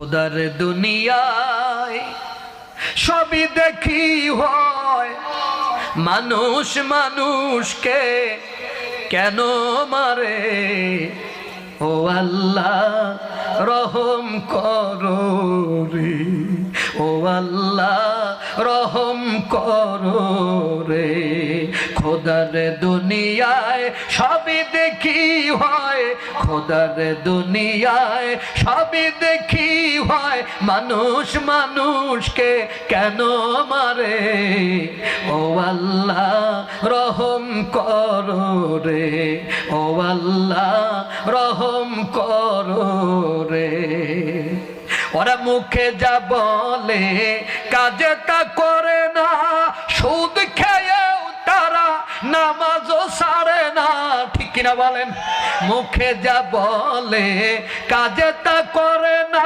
খোদার দুনিয়ায় সবই দেখি হয়, মানুষ মানুষকে কেন মারে? ও আল্লাহ রহম করো রে, ও আল্লাহ রহম করো রে। খোদার দুনিয়ায় সবই দেখি হয়, খোদার দুনিয়ায় সবই দেখি হয়, মানুষ মানুষকে কেন মারে? ও আল্লাহ রহম করো রে, ও আল্লাহ রহম করো রে। ওরা মুখে যা বলে কাজে তা করে না, সুদ খেয়েও তারা নামাজও ছাড়ে না, ঠিক কিনা বলেন? মুখে যা বলে কাজে তা করে না,